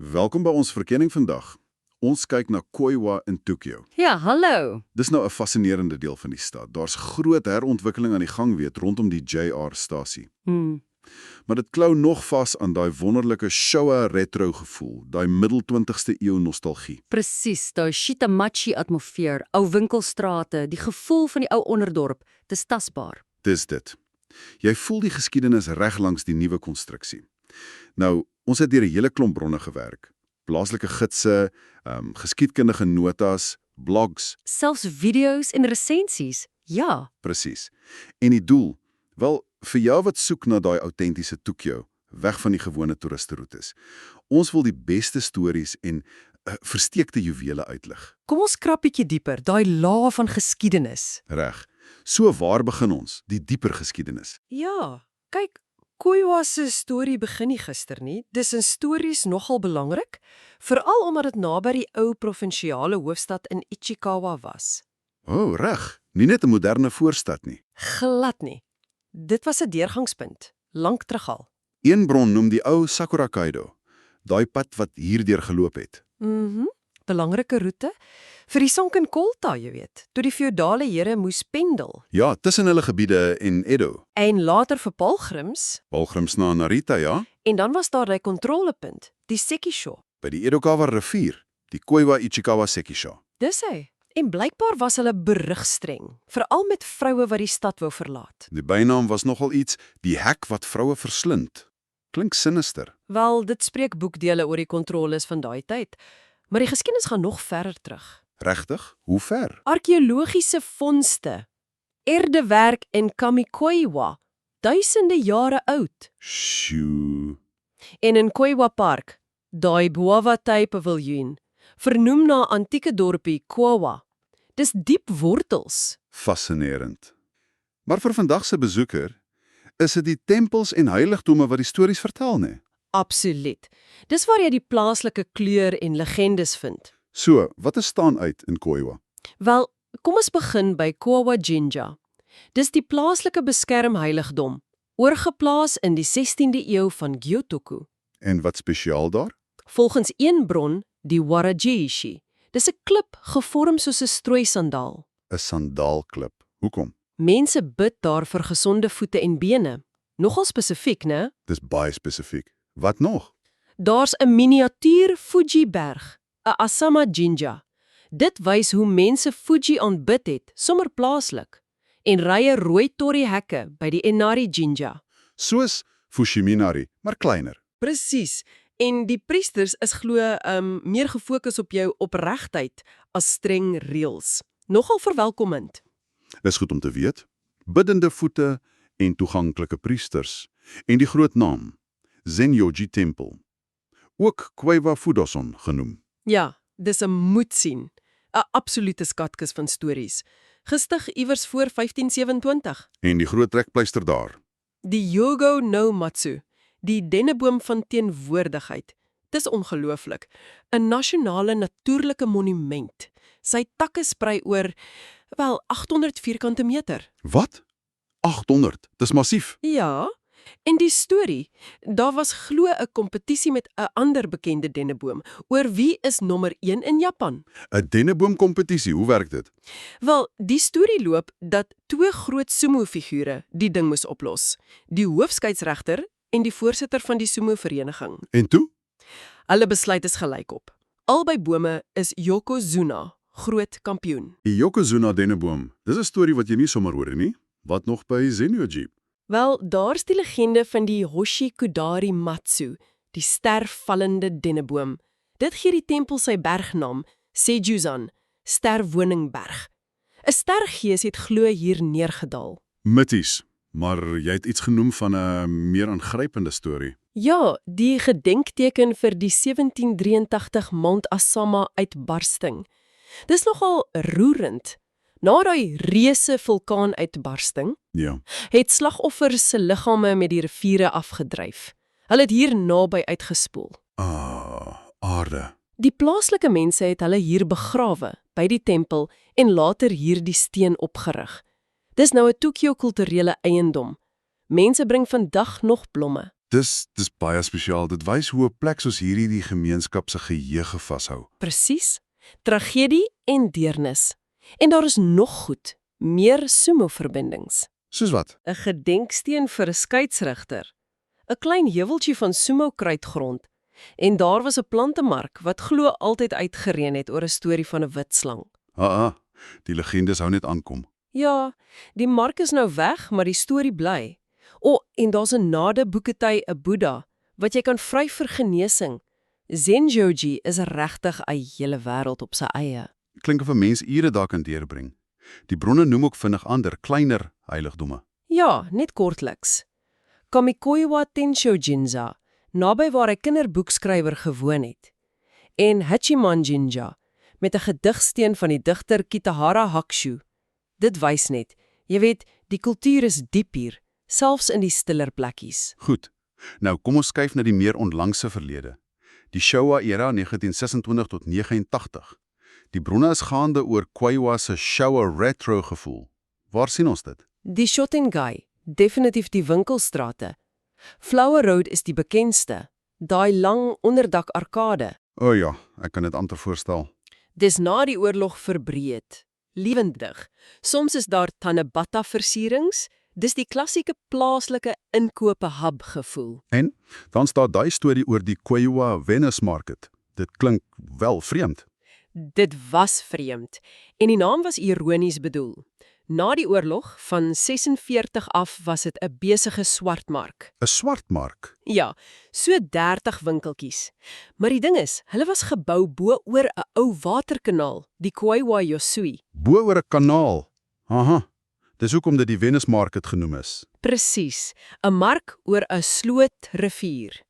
Welkom by ons verkenning vandag. Ons kyk na Koiwa in Tokio. Ja, hallo. Dis nou 'n fascinerende deel van die stad. Daar's groot herontwikkeling aan die gang rondom die JR-stasie. Maar dit klou nog vas aan daai wonderlike Showa retro gevoel, daai middel-20ste eeu nostalgie. Presies, daai Shitamachi-atmosfeer, ou winkelstrate, die gevoel van die ou onderdorp, dis tasbaar. Dis dit. Jy voel die geskiedenis reg langs die nuwe konstruksie. Nou, ons het deur 'n hele klomp bronne gewerk. Plaaslike gidse, geskiedkundige notas, blogs, Selfs video's en resensies, ja. presies. En die doel? Wel, vir jou wat soek na daai autentiese Tokio, weg van die gewone toeristeroetes. Ons wil die beste stories en versteekte juwele uitlig. Kom ons krap bietjie dieper, daai laag van geskiedenis. Reg. So waar begin ons? Die dieper geskiedenis. Ja, kyk, Koiwa se storie begin nie gister nie. Dis in stories nogal belangrik, veral omdat dit naby die ou provinsiale hoofstad in Ichikawa was. Reg. Nie net 'n moderne voorstad nie. Glad nie. Dit was 'n deurgangspunt, lank terug al. Een bron noem die ou Sakura Kaido, daai pad wat hierdeur geloop het. Belangrike roete vir die Sonkenkolta, jy weet, toe die feodale here moes pendel. Ja, tussen hulle gebiede en Edo. En later vir pelgrims, Na Narita, ja, en dan was daar 'n kontrolepunt, die Sekisho. by die Edokawa rivier, die Koiwa Ichikawa Sekisho. Dis hy. En blykbaar was hulle berigstreng, veral met vroue wat die stad wou verlaat. Die bynaam was nogal iets, die hek wat vroue verslind. Klink sinister. Wel, dit spreek boekdele oor die kontroles van daai tyd, maar die geskiedenis gaan nog verder terug. Regtig? Hoe ver? Arkeologiese vondste, erdewerk in Kamikoiwa, duisende jare oud. Sjoe. En in Koiwa Park, daai Boawatai Paviljoen, vernoem na antieke dorpie Koiwa. Dis diep wortels. Fascinerend. Maar vir vandag se besoeker, is dit die tempels en heiligdome wat die stories vertel, nee? Absoluut. Dis waar jy die plaaslike kleur en legendes vind. So, wat is staan uit in Koiwa? Wel, kom ons begin by Koiwa Jinja. Dis die plaaslike beskermheiligdom, oorgeplaas in die 16de eeu van Gyotoku. En wat spesiaal daar? Volgens een bron, die Warajiishi. Dis 'n klip gevorm soos 'n strooisandaal. 'n Sandaalklip. Hoekom? Mense bid daar vir gesonde voete en bene. Nogal spesifiek, né? Dis baie spesifiek. Wat nog? Daar's 'n miniatuur Fuji-berg, 'n Asama Jinja. Dit wys hoe mense Fuji aanbid het, sommer plaaslik. En rye rooi torii-hekke by die Inari Jinja. Soos Fushiminari, maar kleiner. Presies. En die priesters is glo meer gefokus op jou opregtheid as streng reëls. Nogal verwelkomend. Dis goed om te weet. Biddende voete en toeganklike priesters. En die groot naam, Zenyoji Tempel. Ook Koiwa Fudoson genoem. Ja, dis 'n moet sien. 'n Absolute skatkis van stories. Gestig iewers voor 1527. En die groot trekpleister daar. Die Yogo no Matsu, die denneboom van teenwoordigheid. Dis ongelooflik. 'n nasionale natuurlike monument. Sy takke sprei oor, 800 vierkante meter. Wat? 800, dis massief. Ja, en die storie, daar was glo 'n kompetisie met 'n ander bekende denneboom oor wie is nommer 1 in Japan. 'n Denneboomkompetisie, hoe werk dit? Wel, die storie loop dat 2 groot sumo-figure die ding moes oplos. Die hoofskeidsregter en die voorsitter van die sumo-vereniging. En toe? Hulle besluit is gelykop. Albei bome is Yokozuna, groot kampioen. Die Yokozuna denneboom, dis 'n storie wat jy nie sommer hoor nie. Wat nog by Zenyoji? Wel, daar's die legende van die Hoshikudari Matsu, die stervallende denneboom. Dit gee die tempel sy bergnaam, Sejuzan, sterwoningberg. 'n Stergees het glo hier neergedaal. Mitties, maar jy het iets genoem van 'n meer aangrypende storie. Ja, die gedenkteken vir die 1783 Mount Asama uitbarsting. Dis nogal roerend. Na daai reuse vulkaanuitbarsting Ja. het slagoffers se liggame met die riviere afgedryf. Hulle het hier naby uitgespoel. Aarde. Die plaaslike mense het hulle hier begrawe by die tempel en later hier die steen opgerig. Dis nou 'n Tokio kulturele eiendom. Mense bring vandag nog blomme. Dis baie spesiaal. Dit wys hoe 'n plek soos hierdie die gemeenskap se geheue vashou. Presies. Tragedie en deernis. En daar is nog goed, meer sumo-verbindings. Soos wat? 'n Gedenksteen vir 'n skeiedsrigter. 'n Klein heuweltjie van sumo-kruitgrond. En daar was 'n plantemark wat glo altyd uitgereën het oor 'n storie van 'n wit slang. Die legendes hou net aankom. Ja, die mark is nou weg, maar die storie bly. En daar's 'n nade-boeketry, 'n Boeddha, wat jy kan vry vir genesing. Zenjoji is regtig 'n hele wêreld op sy eie. Klink of 'n mens ure daar kan deurbring. Die bronne noem ook vinnig ander, kleiner heiligdomme. Ja, net kortliks. Kamikoiwa Tensho Jinja, naby waar hy kinderboekskrywer gewoon het. En Hachiman Jinja, met 'n gedigsteen van die digter Kitahara Hakushu. Dit wys net, jy weet, die kultuur is diep hier, selfs in die stiller plekkies. Goed. Nou kom ons skuif na die meer onlangse verlede. Die Showa-era 1926 tot 89. Die bronne is gaande oor Kaiwa se Showa retro gevoel. Waar sien ons dit? Die Shotengai, definitief die winkelstrate. Flower Road is die bekendste, daai lang onderdak arkade. O ja, ek kan dit amper voorstel. Dis na die oorlog verbreed, lewendig. Soms is daar Tanabata-versierings, dis die klassieke plaaslike inkope hub gevoel. En dan staan daai storie oor die Kaiwa Venice Market. Dit klink wel vreemd. Dit was vreemd, en die naam was ironies bedoel. Na die oorlog, van 46 af, was dit 'n besige swartmark. 'n Swartmark. Ja, so 30 winkeltjies. Maar die ding is, hulle was gebou bo oor 'n ou waterkanaal, die Kaiwa Yosui. Bo oor 'n kanaal. Aha. Dis hoekom dit die Venice Market genoem is. Presies, 'n mark oor 'n slootrivier.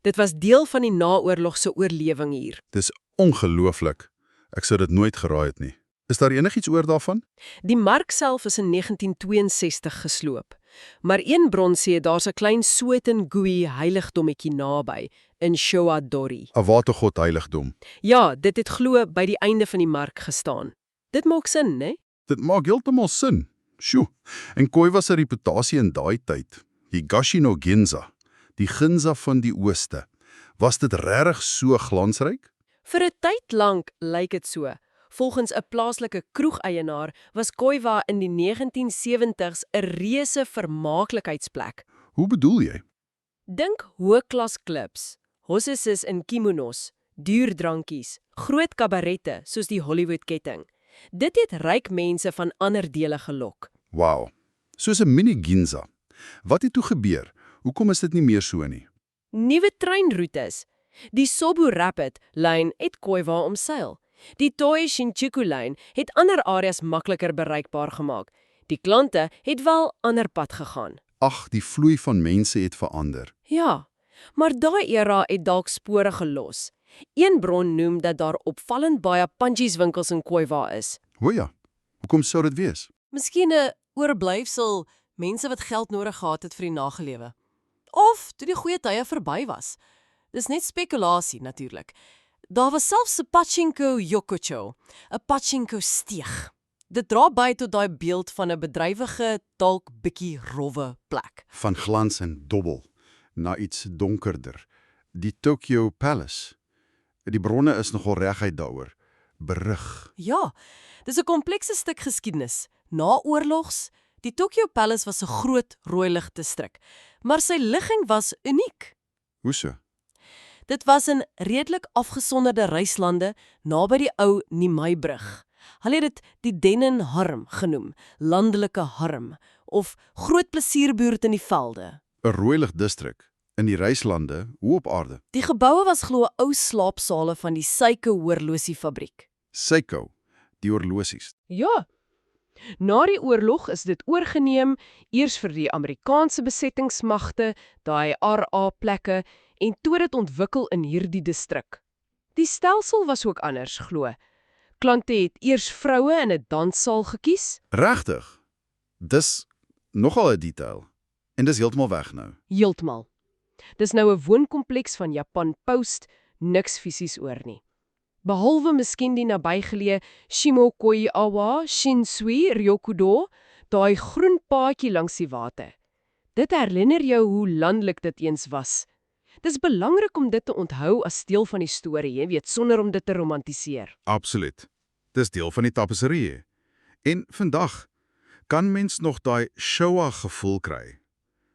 Dit was deel van die naoorlogse oorlewing hier. Dis ongelooflik. Ek sou dit nooit geraai het nie. Is daar enigiets oor daarvan? Die mark self is in 1962 gesloop. Maar een bron sê daar's 'n klein Soetengui heiligdommetjie naby, in Showa-dori. 'n watergod heiligdom. Ja, dit het glo by die einde van die mark gestaan. Dit maak sin, né? Dit maak heeltemal sin. Sjoe. En Kaiwa se reputasie in daai tyd, Higashi no Ginza, die Ginza van die Ooste, was dit regtig so glansryk? Vir 'n tyd lank lyk dit so. Volgens 'n plaaslike kroegeienaar was Kaiwa in die 1970s 'n reuse vermaaklikheidsplek. Hoe bedoel jy? Dink hoë-klas klubs, hostesses in kimonos, duur drankies, groot kabarette soos die Hollywood-ketting. Dit het ryk mense van ander dele gelok. Wow. Soos 'n mini Ginza. Wat het toe gebeur? Hoekom is dit nie meer so nie? Nuwe treinroetes. Die Sobu Rapid lyn het Kaiwa omseil. Die Toei Shinjuku lyn het ander areas makliker bereikbaar gemaak. Die klante het wel ander pad gegaan. Ag, die vloei van mense het verander. Ja, maar daai era het dalk spore gelos. Een bron noem dat daar opvallend baie panjieswinkels in Kaiwa is. O ja. Hoekom sou dit wees? Miskien 'n oorblyfsel, mense wat geld nodig gehad het vir die nagelewe. Of toe die goeie tye verby was. Dis net spekulasie natuurlik. Daar was selfs 'n pachinko yokocho, 'n pachinko steeg. Dit dra by tot daai beeld van 'n bedrywige, dalk bietjie rowwe plek. Van glans en dobbel na iets donkerder. Die Tokyo Palace. Die bronne is nogal reguit daaroor. Berig. Ja, dis 'n komplekse stuk geskiedenis. Na oorlogs, die Tokyo Palace was 'n groot rooi-lig distrik, maar sy ligging was uniek. Hoe so? Dit was in redelik afgesonderde reislande naby die ou Nimai-brug. Hulle het dit die Dennen Harm genoem, landelike harm, of groot plesierbuurt in die velde. 'n Rooi-lig distrik in die reislande, hoe op aarde? Die geboue was glo ou slaapsale van die Seiko horlosiefabriek. Seiko, die horlosies. Ja. Na die oorlog is dit oorgeneem, eers vir die Amerikaanse besettingsmagte, daai RA-plekke, en toe dit ontwikkel in hierdie distrik. Die stelsel was ook anders, glo. Klante het eers vroue in 'n danssaal gekies. Regtig? Dis nogal 'n detail. En dis heeltemal weg nou. Heeltemal. Dis nou 'n woonkompleks van Japan Post, niks fisies oor nie. Behalwe miskien die nabygeleë Shimokoiawa Shinsui Ryokudo, daai groen paadjie langs die water. Dit herinner jou hoe landelik dit eens was. Dis belangrik om dit te onthou as deel van die storie, jy weet, sonder om dit te romantiseer. Absoluut. Dis deel van die tapisserie. En vandag kan mens nog daai Showa gevoel kry.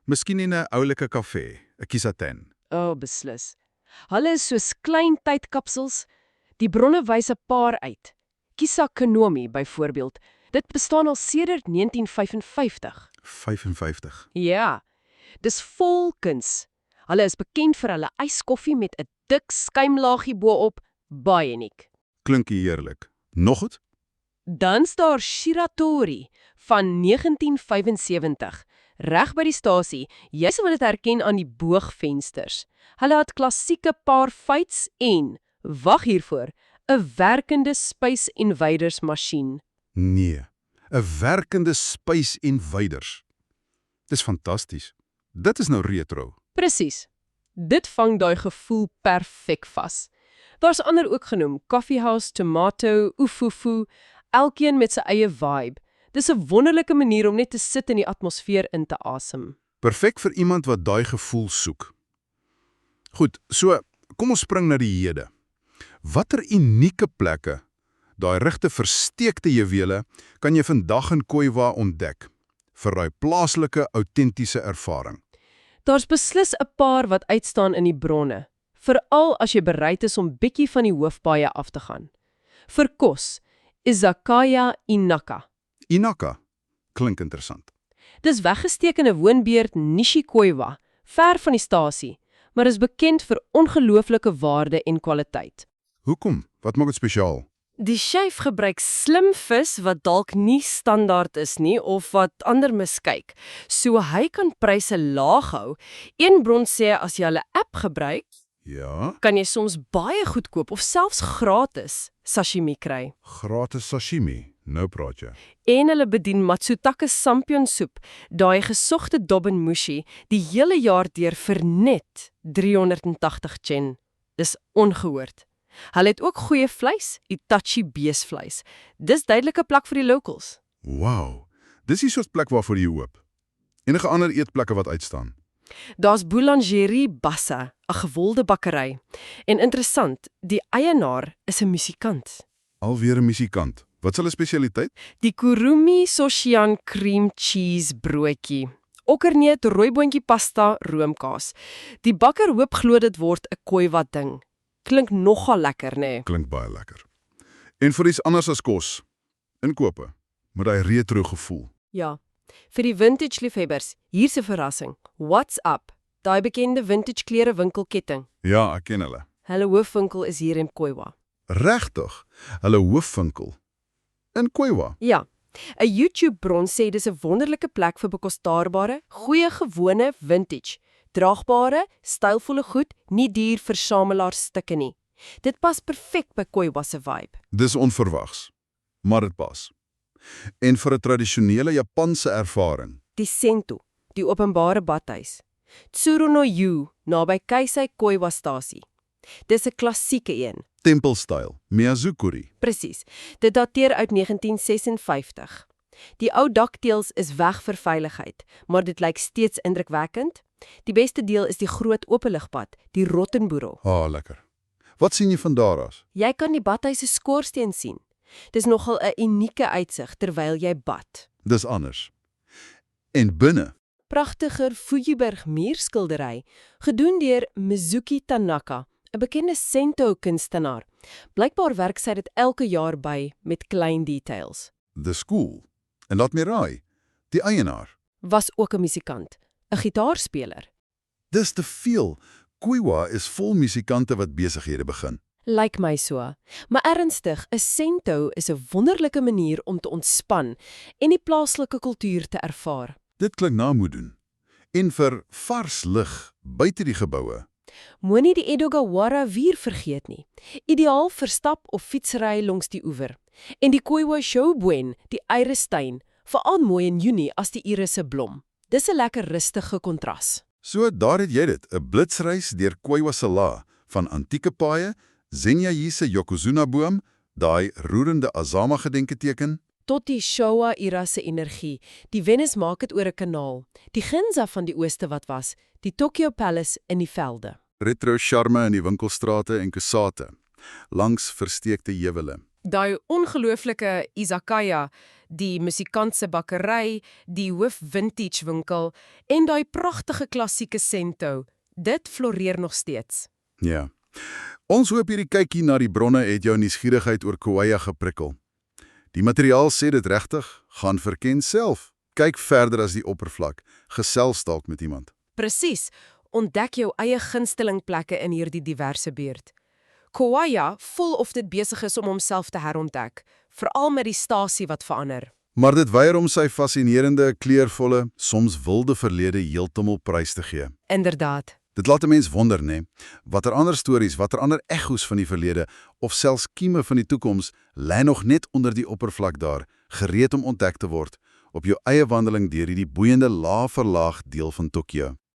Miskien in 'n oulike kafee, 'n kisaten. Beslis. Hulle is soos klein tydkapsels. Die bronne wys 'n paar uit. Kisakanomi byvoorbeeld. Dit bestaan al sedert 1955. 55. Ja, dis vol kuns. Hulle is bekend vir hulle yskoffie met 'n dik skuimlaagie bo-op, baie uniek. Klink heerlik. Nog goed? Dan's daar Shiratori van 1975, reg by die stasie. Jy sal dit herken aan die boogvensters. Hulle het klassieke parfyts en, wag hiervoor, 'n werkende Space Invaders masjien. Nee, 'n werkende Space Invaders. Dis fantasties. Dit is nou retro. Presies. Dit vang daai gevoel perfek vas. Daar's ander ook genoem, Coffee House, Tomato, Ufufu, elkeen met sy eie vibe. Dis 'n wonderlike manier om net te sit in die atmosfeer in te asem. Perfek vir iemand wat daai gevoel soek. Goed, so kom ons spring na die hede. Watter unieke plekke, daai regte versteekte juwele, kan jy vandag in Koiwa ontdek vir daai plaaslike autentiese ervaring? Daar's beslis 'n paar wat uitstaan in die bronne, veral as jy bereid is om bietjie van die hoofpaaie af te gaan. Vir kos, Izakaya Inaka. Inaka, klink interessant. Dis weggesteek in 'n woonbuurt Nishikoiwa, ver van die stasie, maar is bekend vir ongelooflike waarde en kwaliteit. Hoekom? Wat maak dit spesiaal? Die chef gebruik slim vis wat dalk nie standaard is nie of wat ander miskyk, so hy kan pryse laag hou. Een bron sê as jy hulle app gebruik, Ja, kan jy soms baie goedkoop of selfs gratis sashimi kry. gratis sashimi, nou praat jy. En hulle bedien Matsutake sampionsoep, daai gesogte dobbenmushi, die hele jaar deur vir net 380 yen. Dis ongehoord. Hulle het ook goeie vleis, Itachi beesvleis. Dis duidelike plek vir die locals. Wow, dis die soort plek waarvoor jy hoop. Enige ander eetplekke wat uitstaan? Daar's Boulangerie Bassa, 'n gewolde bakkery. En interessant, die eienaar is 'n musikant. Alweer 'n musikant. Wat is hulle spesialiteit? Die Kurumi Soshian Cream Cheese broodjie. Okkerneut, rooiboontjie pasta, roomkaas. Die bakker hoop glo dit word 'n Koiwa ding. Klink nogal lekker, nê? Nee. Klink baie lekker. En vir iets anders as kos, inkope, met daai retro gevoel. Ja. Vir die vintage liefhebbers, hier's 'n verrassing. What's up? Daai bekende vintage klere winkelketting. Ja, ek ken hulle. Hulle hoofwinkel is hier in Koiwa. Regtig, hulle hoofwinkel in Koiwa. Ja. 'n YouTube-bron sê dis 'n wonderlike plek vir bekostaarbare, goeie gewone vintage, draagbare, stylvolle goed, nie duur versamelaarstukke nie. Dit pas perfek by Koiwa se vibe. Dis onverwags, maar dit pas. En vir 'n tradisionele Japanse ervaring. Die Sento, die openbare badhuis. Tsuru no Yu, naby Keisei Koiwa stasie. Dis 'n klassieke een. Tempelstyl, Miyazukuri. Presies. Dit dateer uit 1956. Die ou dakteels is weg vir veiligheid, maar dit lyk steeds indrukwekkend. Die beste deel is die groot openligpad, die Rottenburo. Lekker. Wat sien jy van daar af? Jy kan die badhuis se skoorsteen sien. Dis nogal 'n unieke uitsig terwyl jy bad. Dis anders. En binne, Pragtiger Fujiberg muurskildery, gedoen deur Mizuki Tanaka, 'n bekende Sento-kunstenaar. Blykbaar werk sy dit elke jaar by met klein details. dis cool. En laat my raai, die eienaar. Was ook 'n musikant, 'n gitaarspeler. Dis te veel. Koiwa is vol musikante wat besighede begin. Lyk my so. Maar ernstig, 'n Sento is 'n wonderlike manier om te ontspan en die plaaslike kultuur te ervaar. Dit klink na moet doen. En vir vars lig buite die geboue. Moenie die Edogawara wier vergeet nie. Ideaal vir stap of fietsry langs die oewer. En die Koiwa Showbuen, die eierstein, veral mooi in Junie as die irisse blom. Dis 'n lekker rustige kontras. So daar het jy dit, 'n blitsreis deur Koiwa se la, van antieke paaie, Zenyayi se Yokozuna boom, daai roerende Azama gedenketeken, tot die Showa-era se energie. Die Venus maak dit oor 'n kanaal. Die Ginza van die ooste wat was, die Tokyo Palace in die velde. Retro charme in die winkelstrate en kusate, langs versteekte heuwele. Daai ongelooflike izakaya, die musikant se bakkery, die hoof vintage winkel en daai pragtige klassieke sento, dit floreer nog steeds. Ja. Ons hoop hierdie kykie na die bronne het jou nuuskierigheid oor Kauai geprikkel. Die materiaal sê dit regtig, gaan verken self. Kyk verder as die oppervlak, gesels dalk met iemand. Presies, ontdek jou eie gunstelingplekke in hierdie diverse buurt. Kauai voel of dit besig is om homself te herontdek, veral met die stasie wat verander. Maar dit weier om sy fascinerende, kleurvolle, soms wilde verlede heeltemal prys te gee. Inderdaad. Dit laat 'n mens wonder, né? Watter ander stories, watter ander egos van die verlede of selfs kieme van die toekoms lê nog net onder die oppervlak daar, gereed om ontdek te word op jou eie wandeling deur hierdie boeiende laag-verlaag deel van Tokio.